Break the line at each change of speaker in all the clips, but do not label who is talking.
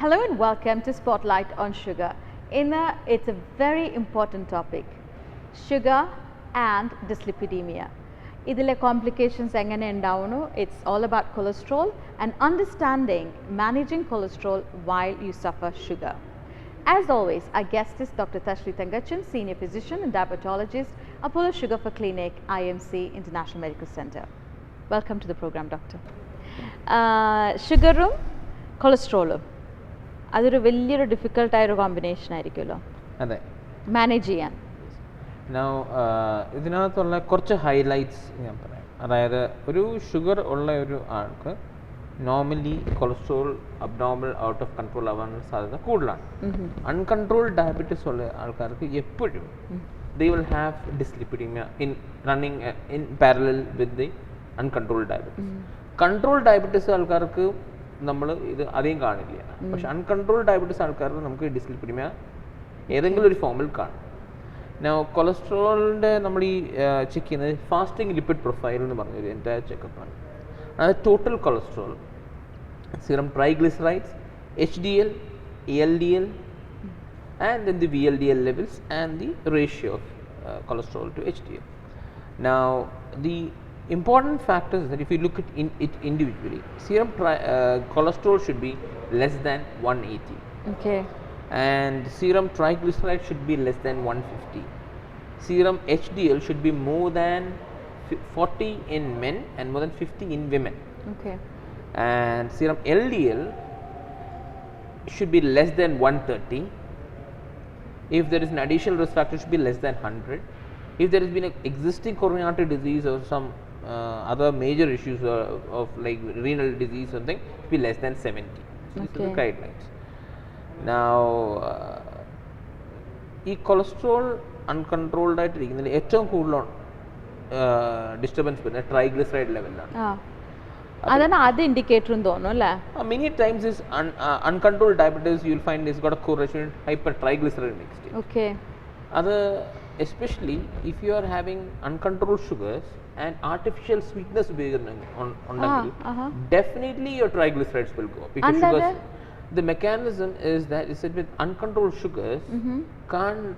Hello and welcome to Spotlight on Sugar. It's a very important topic, sugar and dyslipidemia. Idile complications engane undavunu. It's all about cholesterol and understanding managing cholesterol while you suffer sugar. As always, our guest is Dr. Tashri Thangachan, Senior Physician and Diabetologist, Apollo Sugar for Clinic, IMC International Medical Center. Welcome to the program, Doctor. Sugar, cholesterol. അതൊരു വലിയൊരു ഡിഫിക്കൽട്ടായൊരു combination ആയിരിക്കുമല്ലോ
അതെ
manage ചെയ്യാൻ.
Now ഇതിനകത്തുള്ള കുറച്ച് highlights ഞാൻ പറയാം. അതായത് ഒരു ഷുഗർ ഉള്ള ഒരു ആൾക്ക് normally cholesterol abnormal out of control ആവാനുള്ള സാധ്യത കൂടുതലാണ്. അൺകൺട്രോൾഡ് ഡയബറ്റീസ് ഉള്ള ആൾക്കാർക്ക് എപ്പോഴും they will have dyslipidemia in running in parallel with the uncontrolled diabetes. Controlled diabetes ആൾക്കാർക്ക് നമ്മൾ ഇത് അധികം കാണില്ല. പക്ഷെ അൺകൺട്രോൾഡ് ഡയബറ്റീസ് ആൾക്കാർക്ക് നമുക്ക് ഡിസ്ലിപ്പിഡിമിയ ഏതെങ്കിലും ഒരു ഫോമിൽ കാണും. നൗ കൊളസ്ട്രോളിൻ്റെ നമ്മൾ ഈ ചെക്ക് ചെയ്യുന്നത് ഫാസ്റ്റിംഗ് ലിപ്പിഡ് പ്രൊഫൈൽ എന്ന് പറഞ്ഞൊരു എൻറ്റയർ ചെക്കപ്പാണ്. അതായത് total cholesterol, serum triglycerides, HDL, LDL and then the VLDL levels and the ratio of cholesterol to HDL. Now the important factors is that if you look at it individually, serum cholesterol should be less than 180.
Okay.
And serum triglyceride should be less than 150. Serum HDL should be more than 40 in men and more than 50 in women.
Okay.
And serum LDL should be less than 130. If there is an additional risk factor, it should be less than 100. If there has been an existing coronary artery disease or some other major issues of like renal disease something, it should be less than 70. So these are the guidelines. Now ഈ cholesterol uncontrolled ആയിട്ടിരിക്കുന്നതിൽ ഏറ്റവും കൂടുതൽ disturbance വരുന്നത് triglyceride ലെവലിലാണ്.
അതാണ് ആദ്യ indicator എന്ന് തോന്നുന്നു അല്ലേ?
Many times is uncontrolled diabetes you will find is got a correlation with hypertriglyceridemia next stage.
Okay.
Other especially if you are having uncontrolled sugars and artificial sweetness on definitely your triglycerides will go up because sugars, the mechanism is that is that with uncontrolled sugars can't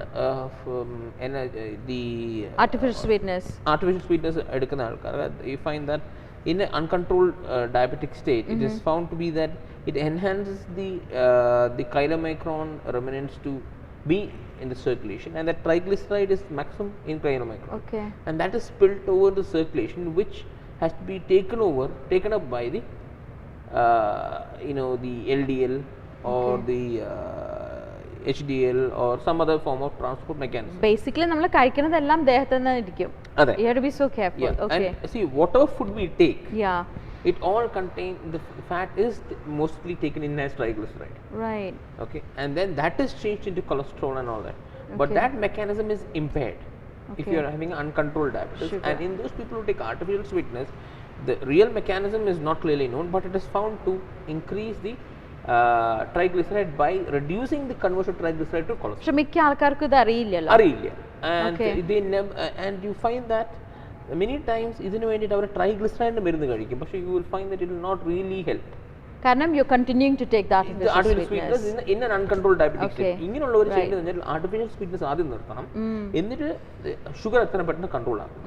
the
artificial sweetness
എടുക്കുന്ന ആൾക്കാർ you find that in an uncontrolled diabetic state it is found to be that it enhances the chylomicron remnants to be in the circulation and that triglyceride is maximum in chylomicron.
Okay.
And that is spilled over the circulation which has to be taken up by the the LDL or the HDL or some other form of transport mechanism.
Basically നമ്മൾ കഴിക്കുന്നതെല്ലാം ദേഹത്ത് തന്നെ ഇരിക്കും.
അതെ.
You have to be so careful.
Yeah.
Okay.
And see whatever food we take,
yeah,
it all contain the fat is mostly taken in as triglyceride.
Right.
Okay, and then that is changed into cholesterol and all that. But that mechanism is impaired if you are having uncontrolled diabetes.
Sugar.
And in those people who take artificial sweetness, the real mechanism is not clearly known, but it is found to increase the triglyceride by reducing the conversion of triglyceride to cholesterol.
പക്ഷെ മിക്ക ആൾക്കാർക്കും ഇത് അറിയില്ലല്ലോ.
അറിയില്ല. And they never, and you find that many times ഇതിനു വേണ്ടിയിട്ട് അവർ ട്രൈഗ്ലിസറൈഡിന്റെ മരുന്ന് കഴിക്കും. പക്ഷേ you will find that it will not really help.
കാരണം you are continuing to take the artificial sweetness
in an uncontrolled diabetic state. ഇങ്ങനെയുള്ളവർ ചെയ്യുന്നത് കഴിഞ്ഞാൽ artificial sweetness ആദ്യം നിർത്തണം, എന്നിട്ട് ഷുഗർ എത്ര പെട്ടെന്ന് കൺട്രോൾ ആകും.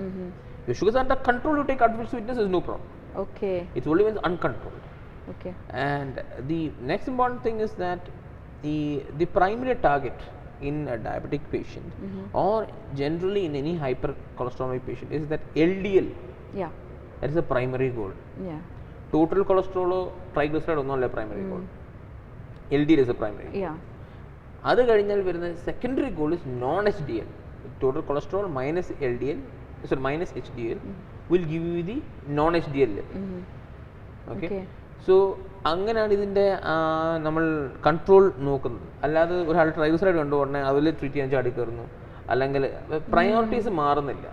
If sugar is under control, you take artificial sweetness, is no problem.
Okay.
It's only when it's uncontrolled.
Okay.
And the next important thing is that the primary target in a diabetic patient or generally in any hypercholesterolemic patient is that LDL.
Yeah.
That is the primary goal.
Yeah.
Total cholesterol or triglyceride ഒന്നുമല്ല primary goal. LDL is the primary goal.
Yeah.
അത് കഴിഞ്ഞാൽ വരുന്ന secondary goal is non-HDL. Total cholesterol minus LDL, sorry minus HDL will give you the non-HDL level. Okay. So അങ്ങനെയാണ് ഇതിൻ്റെ നമ്മൾ control നോക്കുന്നത്. അല്ലാതെ ഒരാൾ ട്രൈഗ്ലിസറൈഡ് കണ്ടു ഉടനെ അതിൽ ട്രീറ്റ് ചെയ്യാൻ ചാടി കയറുന്നു, അല്ലെങ്കിൽ പ്രയോറിറ്റീസ് മാറുന്നില്ല.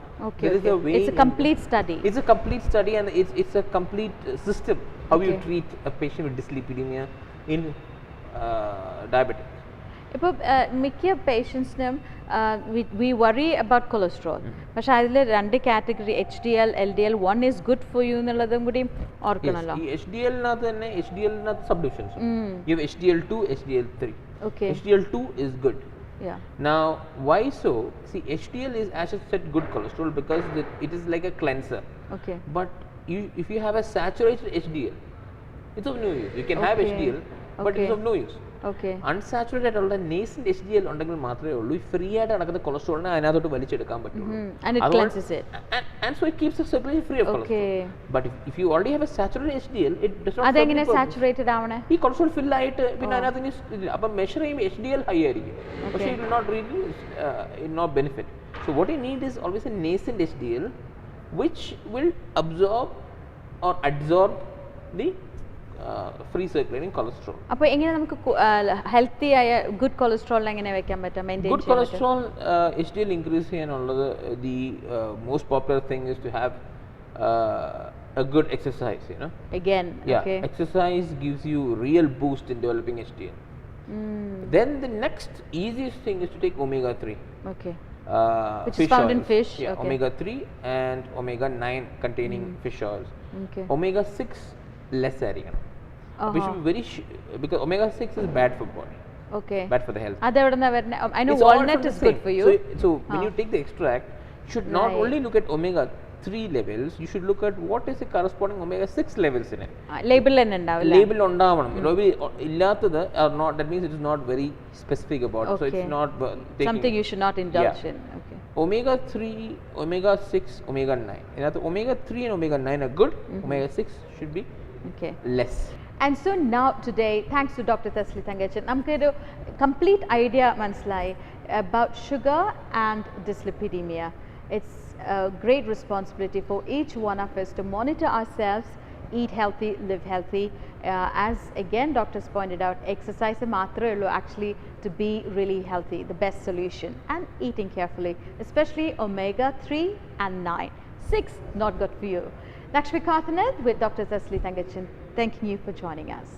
It's a complete study.
It's a complete study and it's a complete system how you treat a patient with dyslipidemia in diabetic.
ഇപ്പോൾ മിക്ക പേഷ്യൻസിനും വി വറി അബൌട്ട് കൊളസ്ട്രോൾ, പക്ഷെ അതിൽ രണ്ട് category HDL LDL, one is good for you എന്നുള്ളതും കൂടി ഓർക്കണമല്ലോ.
ഈ HDL-നകത്ത് തന്നെ HDL-നകത്ത് sub divisions you have HDL2 HDL3.
Okay.
HDL2 is good.
Yeah.
Now why so? See, HDL is, as I said, good cholesterol because it is like a cleanser.
Okay.
But if you have a saturated HDL, it's of no use. You can have
Okay.
HDL, but it's of no use.
Okay.
Unsaturated ആയിട്ടുള്ള nascent HDL ഉണ്ടെങ്കിൽ മാത്രമേ ഉള്ളൂ ഈ free ആയിട്ട് നടക്കുന്ന കൊളസ്ട്രോളിനെ അതിനകത്തോട്ട് വലിച്ചെടുക്കാൻ പറ്റുള്ളൂ.
And it cleanses it.
And so it keeps the circulation free of
Okay.
cholesterol. But if you already have a saturated HDL, it does not.
അതെങ്ങനെ സാച്ചുറേറ്റഡ് ആവണേ?
ഈ കൊളസ്ട്രോൾ ഫിൽ ആയിട്ട് പിന്നെ അതിനകത്ത് അപ്പം മെഷർ ചെയ്യുമ്പോൾ HDL ഹൈ ആയിരിക്കും, പക്ഷേ it will not really not benefit. So what you need is always a nascent HDL which will absorb or adsorb the free circulating cholesterol.
അപ്പോൾ എങ്ങനെ നമുക്ക് ഹെൽത്തി ആയ ഗുഡ് കൊളസ്ട്രോൾ എങ്ങനെ വെക്കാൻ പറ്റും, maintain
Good cholesterol HDL increase ചെയ്യാനുള്ളത് the most popular thing is to have a good exercise, you know.
Again,
Yeah,
okay.
exercise gives you real boost in developing HDL. Then the next easiest thing is to take omega 3.
Okay.
Which
is found in fish.
Yeah,
Okay.
omega 3 and omega 9 containing fish oils.
Okay.
Omega 6 less ആയിരിക്കണം. We should be very because omega 6 is bad for body,
Okay.
bad for the health.
അതെവിടുന്ന വരുന്ന? I know
It's all
walnut
from the
is good
same.
for you.
So when you take the extract, you should not
Right.
only look at omega 3 levels, you should look at what is the corresponding omega 6 levels in it.
Label തന്നെ ഉണ്ടാവില്ല.
Label ഉണ്ടാവണം. ഇല്ലാത്തത് are not, that means it is not very specific about it. So
Okay.
it's not taking
Something you should not indulge
Yeah.
in. Okay.
omega 3, omega 6, omega 9. ഇതിനകത്ത് omega 3 and omega 9 are good. Omega 6 should be
Okay.
less.
And so now today, thanks to Dr. Thesli Thangachan, നമുക്കൊരു complete idea മനസ്സിലായി about sugar and dyslipidemia. It's a great responsibility for each one of us to monitor ourselves, eat healthy, live healthy. As again doctors pointed out, exercise മാത്രമേ ഉള്ളൂ actually to be really healthy, the best solution, and eating carefully, especially omega 3 and 9. 6 not good for you. Lakshmi Karthanath with Dr. Thesli Thangachan, thanking you for joining us.